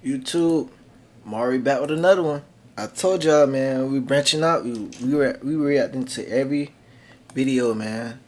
YouTube, Mari back with another one. I told y'all, man, we branching out. We reacting to every video, man.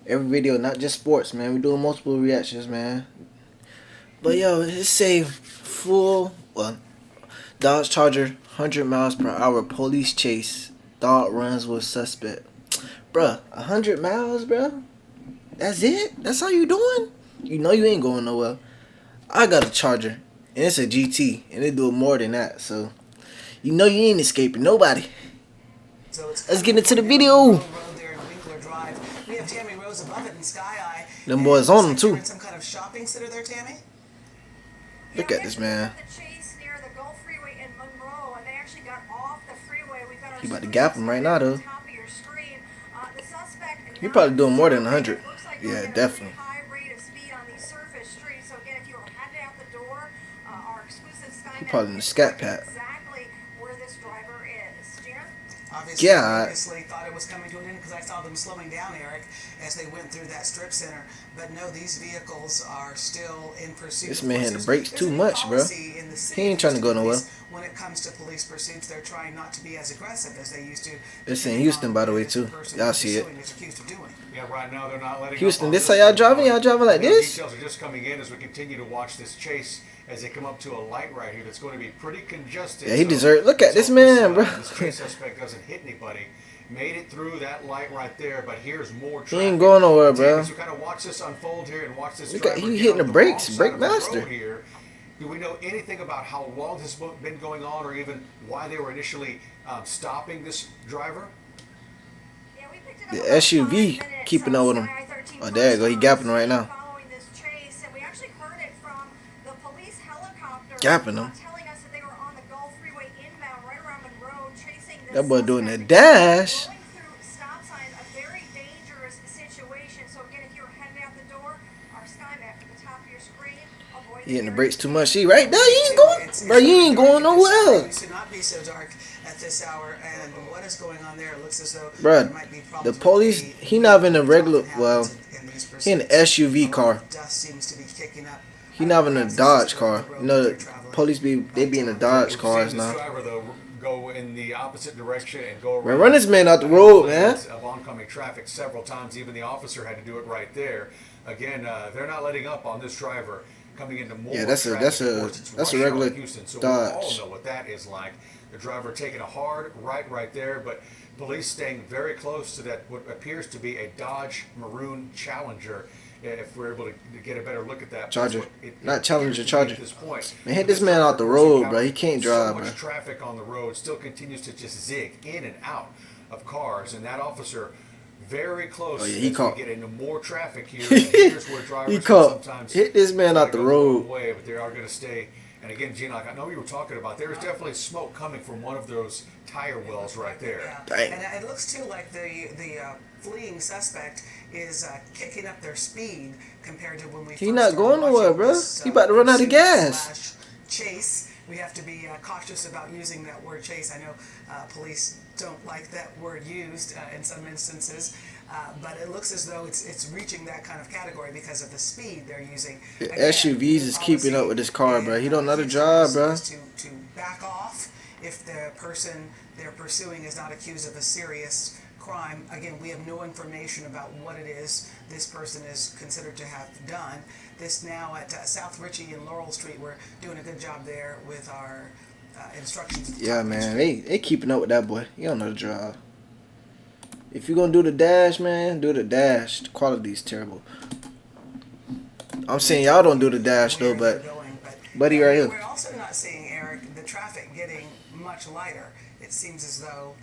Every video, not just sports, man. We doing multiple reactions, man. But yo, it say Dodge Charger, 100 miles per hour police chase. Dog runs with suspect. Bruh, 100 miles, bruh? That's it? That's how you doing? You know you ain't going nowhere. I got a Charger, and it's a GT, and it do more than that, so you know you ain't escaping nobody. Let's get into the video. Them boys on them too. Look at this man. He about to gap him right now though. He probably doing more than 100. Yeah, definitely. He probably in the scat pack. Yeah. Obviously thought it was coming to an end because I saw them slowing down, Eric, as they went through that strip center. But no, these vehicles are still in pursuit. This man had the brakes too much, bro. He ain't trying to go nowhere. When it comes to police pursuits, they're trying not to be as aggressive as they used to. It's in Houston, by the way, too. Y'all see it. Yeah, right now they're not letting Houston, this how y'all driving? Y'all driving like this? Details are just coming in as we continue to watch this chase as they come up to a light right here that's going to be pretty congested. Yeah, he deserved. Look at this man, bro. This chase suspect doesn't hit anybody. Made it through that light right there, but here's more traffic. He ain't going nowhere, bro. As you kind of watch this unfold here and watch this. Look at he hitting the brakes, brake master. Here. Do we know anything about how long this has been going on, or even why they were initially stopping this driver? The SUV keeping up with him. Oh, there you go. He gapping right now. Gapping him. That boy doing the dash. He hitting the brakes too much. See, right now, you ain't going. Bro, you ain't going nowhere. It should not be so dark at this hour, and what is going on there? It looks as though bro, the police, he not in a regular, well, he in an SUV car. He not in a Dodge car. You know, the police they be in the Dodge cars now. Go in the opposite direction and go around. Man, run this man out the road, man. Of oncoming traffic several times. Even the officer had to do it right there. Again, they're not letting up on this driver coming into more. Yeah, that's a regular So Dodge. We all know what that is like. The driver taking a hard right there, but police staying very close to that what appears to be a Dodge Maroon Challenger. If we're able to get a better look at that. Charger. Not Challenger, Charger. At this point. Man, hit this man out the road, bro. He can't drive, bro. So much traffic on the road still continues to just zig in and out of cars, and that officer very close. Oh, yeah, he caught. Get into more traffic here. And here's where drivers he caught. Sometimes Hit this man out the road. Way, but they are going to stay. And again, Gene, like I know you were talking about, there's definitely smoke coming from one of those tire wells right there. Yeah. And it looks too like the fleeing suspect is kicking up their speed compared to when we. He not going nowhere, bro. He about to run out of gas. Chase. We have to be cautious about using that word chase. I know police don't like that word used in some instances, but it looks as though it's reaching that kind of category because of the speed they're using. The SUVs is keeping up with this car, bro. He don't know the drive, bro. To back off if the person they're pursuing is not accused of a serious crime. Again, we have no information about what it is this person is considered to have done. This now at South Ritchie and Laurel Street, we're doing a good job there with our instructions. Yeah, man, they keeping up with that boy. He don't know the drive. If you're gonna do the dash, man, do the dash. The quality is terrible. I'm saying y'all don't do the dash though, but buddy right here. We're also not seeing, Eric, the traffic getting much lighter. It seems as though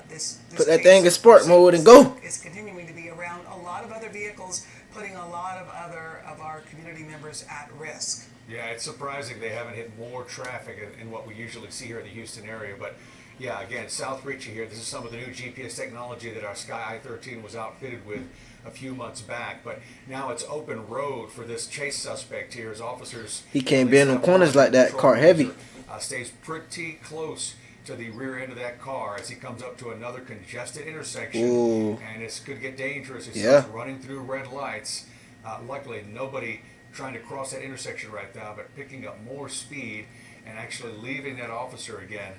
this put that thing in sport mode and go. Is continuing to be around a lot of other vehicles, putting a lot of other of our community members at risk. Yeah, it's surprising they haven't hit more traffic in what we usually see here in the Houston area. But yeah, again, South Ritchie here. This is some of the new GPS technology that our Sky I-13 was outfitted with a few months back. But now it's open road for this chase suspect here. As officers, he can't bend in corners like that. Car heavy. Stays pretty close to the rear end of that car as he comes up to another congested intersection. Ooh. And it could get dangerous. He starts running through red lights. Luckily, nobody trying to cross that intersection right now, but picking up more speed. and actually leaving that officer again.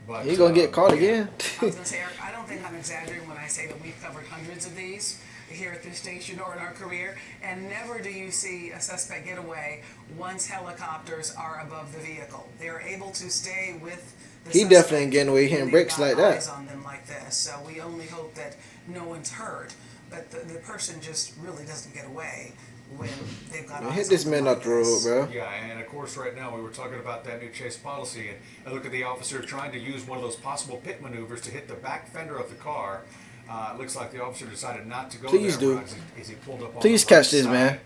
But He gonna get caught again. I was gonna say, Eric, I don't think I'm exaggerating when I say that we've covered hundreds of these here at this station or in our career, and never do you see a suspect get away once helicopters are above the vehicle. They're able to stay with the He suspect definitely ain't getting away when hitting they've brakes got like eyes that. on them like this. So we only hope that no one's hurt, but the person just really doesn't get away when they've got eyes Hit this on them man like off the road, this. bro. Yeah, and of course, right now we were talking about that new chase policy, and I look at the officer trying to use one of those possible pit maneuvers to hit the back fender of the car. It looks like the officer decided not to go Please there do. as he pulled up on Please the right catch this, side man.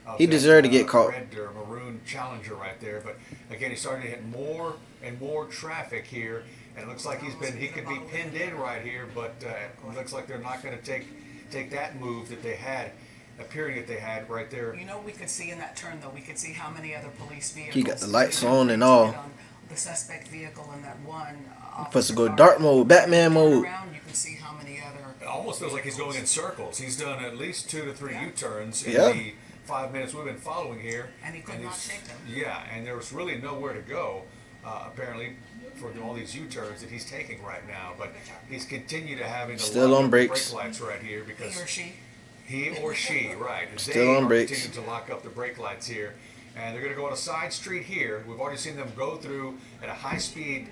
of He that, deserved to get caught. Red or maroon Challenger right there, but again, he's starting to hit more and more traffic here, and it looks like he could be pinned in right here, but it looks like they're not going to take that move that they had. Appearing that they had right there. You know, we could see in that turn though. We could see how many other police vehicles. He got the lights on and all. The suspect vehicle in that one. Supposed to go dark mode, Batman mode. Around, you can see how many other. It almost feels like he's going in circles. He's done at least 2 to 3 U-turns in the 5 minutes we've been following here. And he could not shake them. Yeah, and there was really nowhere to go, apparently, for all these U-turns that he's taking right now. But he's continued to having to still on brakes. Brake lights right here because he or she, right? Still on brakes. Continuing to lock up the brake lights here, and they're going to go on a side street here. We've already seen them go through at a high speed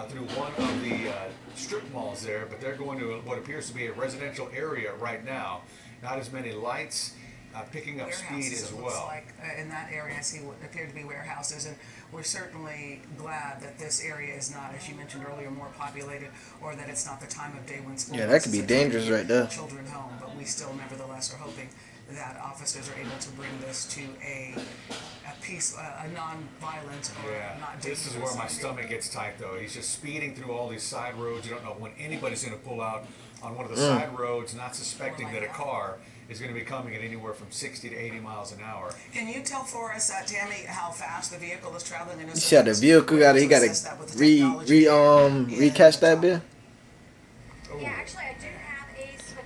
through one of the strip malls there, but they're going to what appears to be a residential area right now. Not as many lights, picking up speed as well. Looks like in that area, I see what appear to be warehouses, and we're certainly glad that this area is not, as you mentioned earlier, more populated, or that it's not the time of day when school. Yeah, that could be dangerous right there. Children home, but we still, nevertheless, are hoping that officers are able to bring this to a peace, a non-violent or not dangerous. This is where my stomach gets tight, though. He's just speeding through all these side roads. You don't know when anybody's going to pull out on one of the side roads, not suspecting that a car is going to be coming at anywhere from 60 to 80 miles an hour. Can you tell for us, Tammy, how fast the vehicle is traveling? You said the vehicle he got to recatch that bit. Yeah, actually, I do have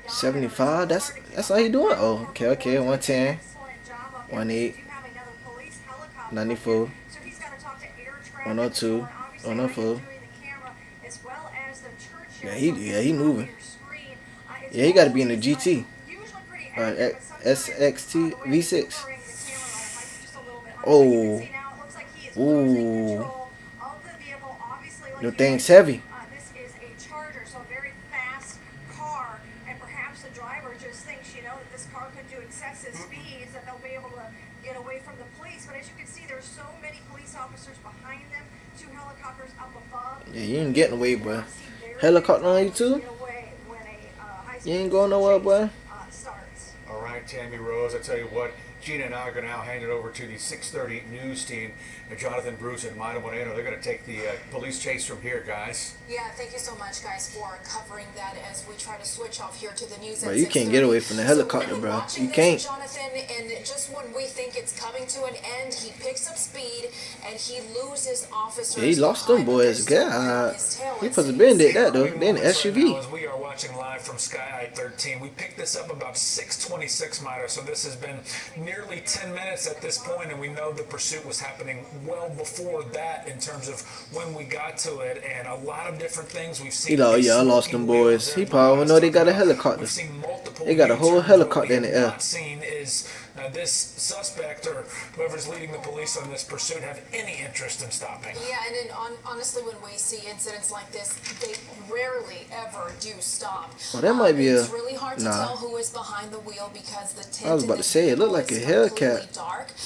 a 75. That's how you doing. Oh, okay. 110, 18, 94, 102, 104. Yeah, he moving. Yeah, he got to be in the GT. SXT V6. Oh. Ooh. The thing's heavy. This is a Charger, so a very fast car, and perhaps the driver just thinks, that this car could do excessive speeds, that they'll be able to get away from the police. But as you can see, there's so many police officers behind them, 2 helicopters up above. Yeah, you ain't getting away, boy. Helicopter on you too? You ain't going nowhere, boy. All right, Tammy Rose, I tell you what, Gina and I are going to now hand it over to the 6:30 news team. Jonathan Bruce and Mayra Moreno, they're going to take the police chase from here, guys. Yeah, thank you so much, guys, for covering that as we try to switch off here to the news. Bro, you can't get away from the helicopter, bro. You can't. Jonathan, and just when we think it's coming to an end, he picks up speed and he loses officers. Yeah, he lost them boys. God, he supposed to been did that though. They in the SUV. As we are watching live from Sky I-13, we picked this up about 6:26, Mayra. So this has been nearly 10 minutes at this point, and we know the pursuit was happening well before that in terms of when we got to it, and a lot of different things we've seen. Yeah, I lost them boys. He probably know they got a helicopter. They got a whole helicopter in the air. This suspect or whoever's leading the police on this pursuit have any interest in stopping. Yeah, and then honestly, when we see incidents like this, they rarely ever do stop. Well, that might be it's really hard to tell who is behind the wheel because the tint I was about to say it looked like a Hellcat.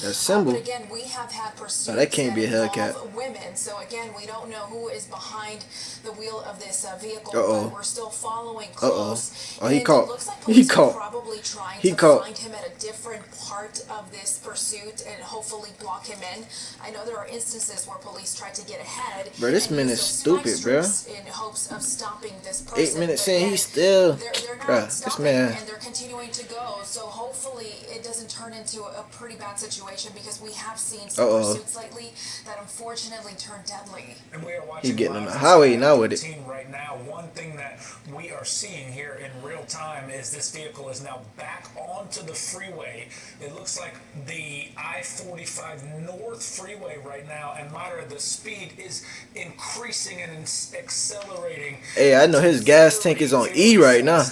That symbol. But again, we have had pursuits that can't be a Hellcat. Women, so again, we don't know who is behind the wheel of this vehicle. But we're still following close. Oh, he caught. Like He caught. Probably trying he to caught. find him at a different part of this pursuit and hopefully block him in. I know there are instances where police try to get ahead. Bro, this man is stupid, bro. In hopes of stopping this person. 8 minutes in, he's still. They're not Bro, stopping, this man. and they're continuing to go. So hopefully it doesn't turn into a pretty bad situation because we have seen some pursuits lately that unfortunately ultimately turn deadly. And we are He watching getting on live the from highway Sky now with it. 13 right now. One thing that we are seeing here in real time is this vehicle is now back onto the freeway. It looks like the I-45 North freeway right now, and Myra, the speed is increasing and accelerating. Hey, I know his gas tank is on E right now.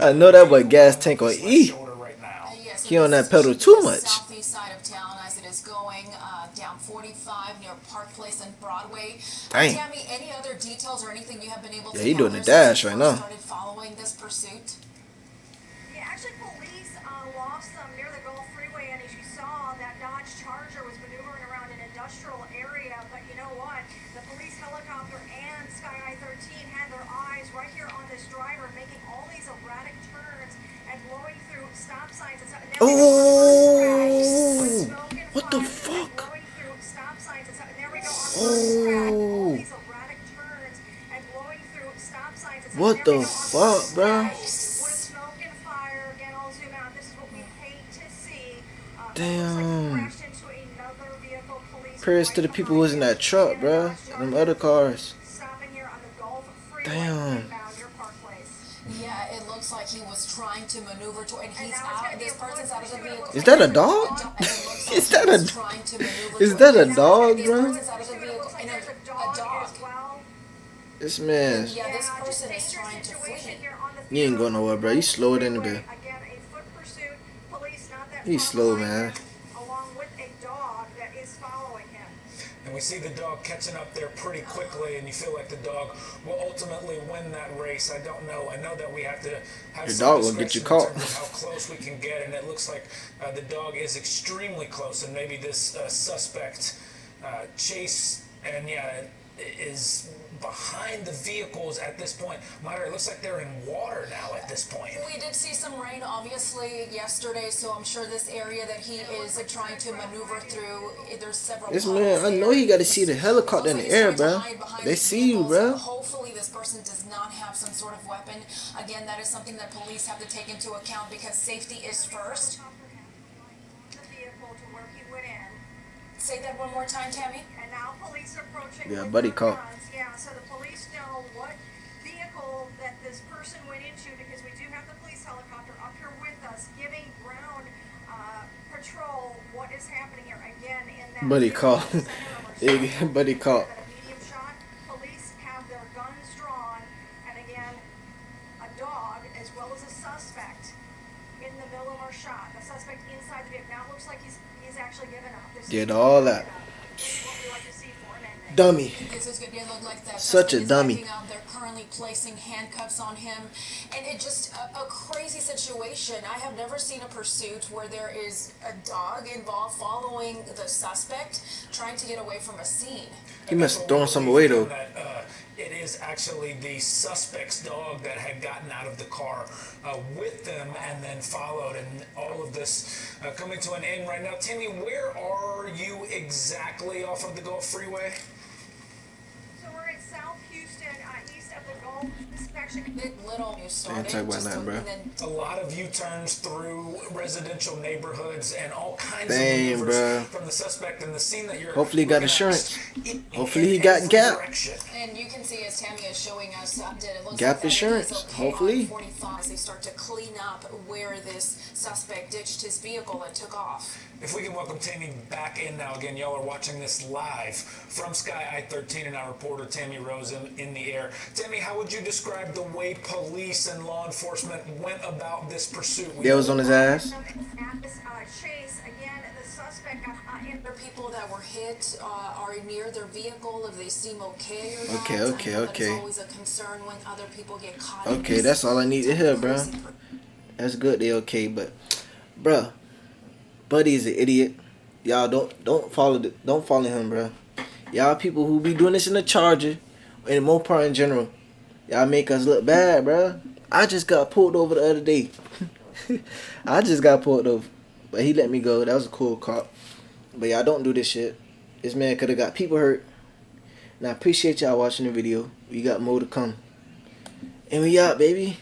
I know that boy gas tank on E. Yes, He on this that pedal is too the much. southeast side of town as it is going down 45 near Park Place and Broadway. Dang. Tammy, any other details or anything you have been able to Yeah, he doing the gather since dash you right first now. started following this pursuit? Yeah, actually, police lost them near the Gulf Freeway, and as you saw, that Dodge Charger was maneuvering around an industrial area. But you know what? The police helicopter and Sky I-13 had their eyes right here on this driver, making all these erratic turns and blowing through stop signs and stuff. And now we go on first crash with smoke and What the fire, fuck? blowing through stop signs and stuff. And there we go on first crash. All Oh, these erratic turns and blowing through stop signs and stuff. what And there the we go on fuck, first bro? crash with smoke and fire. Again, I'll zoom out. This is what we hate to see. Looks like he Damn. crashed into another vehicle. Police Prayers right to the people who was in behind that him. truck, And a bro. Dodge Them Charger other cars. stopping here on the Gulf Freeway Damn. inbound your Park Place. Yeah, it looks like he was trying to maneuver to, and he's now it's out. gonna be This a person's out of the pursuit. It vehicle. looks Is that a like dog? And it looks like Is that he was a- trying to maneuver Is to that it. a Now dog, this bro? person's out of the It vehicle, looks like and there's a a dog dog. as well. This man, Yeah, this just person is dangerous trying to situation flee. here on the you ain't going nowhere, bro. You slower than a freeway. bit. Again, a foot pursuit. Police not that He's far slow, behind man. him, along with a dog that is following him. And we see the dog catching up there pretty quickly, and you feel like the dog will ultimately win that race. I don't know. I know that we have to have Your some dog will get you discretion in caught. terms of how close we can get, and it looks like the dog is extremely close, and maybe this suspect Chase, and yeah, is behind the vehicles at this point. Myra, it looks like they're in water now at this point. We did see some rain, obviously, yesterday, so I'm sure this area that he is trying to maneuver through, there's several This puddles man, I know there. he got to see the helicopter in Looks the like air, he's trying bro. to hide behind They these see you, vehicles. bro. Hopefully this person does not have some sort of weapon. Again, that is something that police have to take into account because safety is first. The vehicle to where he went in. Say that one more time, Tammy. And now police approaching Yeah, with buddy their caught. guns. Yeah, so the police know what vehicle that this person went into because we do have the police helicopter up here with us giving ground patrol what is happening here again in that Buddy vehicle. caught. Center of our Yeah, buddy caught. At a medium shot, police have their guns drawn, and again, a dog as well as a suspect in the middle of our shot. The suspect inside the vehicle. Now it looks like he's actually given up. This Get is all that. This is what we like to see for an ending. Dummy. This is going to look like that. Such a suspect is dummy. backing up. They're currently placing handcuffs on him, and it just a crazy situation. I have never seen a pursuit where there is a dog involved following the suspect, trying to get away from a scene. He must have thrown some away, though. That, it is actually the suspect's dog that had gotten out of the car with them and then followed, and all of this coming to an end right now. Timmy, where are you exactly off of the Gulf Freeway? So we're in South Houston, east of the Gulf. This is actually Bit little you started. talk about just nothing, bro. and then A lot of U-turns through residential neighborhoods and all kinds Dang, of maneuvers bruh. from the suspect, and the scene that you're Hopefully he got looking at insurance. in Hopefully he every got Gap. direction. And you can see as Tammy is showing us, it looks Gap like that insurance, it is okay hopefully. on 45 as they start to clean up where this suspect ditched his vehicle and took off. If we can welcome Tammy back in now. Again, y'all are watching this live from Sky I-13 and our reporter Tammy Rose in the air. Tammy, how would you describe the way police and law enforcement went about this pursuit? They was on his ass. at this chase. Again, the suspect in There are people that were hit are near their vehicle, if they seem okay or not. Okay, I know okay, that okay. is always a concern when other people get caught. in Okay, this that's all I need to hear, bro. crazy That's good. They okay, but, bruh, Buddy is an idiot. Y'all don't follow him, bro. Y'all people who be doing this in the Charger and Mopar in general, y'all make us look bad, bro. I just got pulled over the other day. I just got pulled over, but he let me go. That was a cool cop. But y'all don't do this shit. This man could have got people hurt. And I appreciate y'all watching the video. We got more to come. And we out, baby.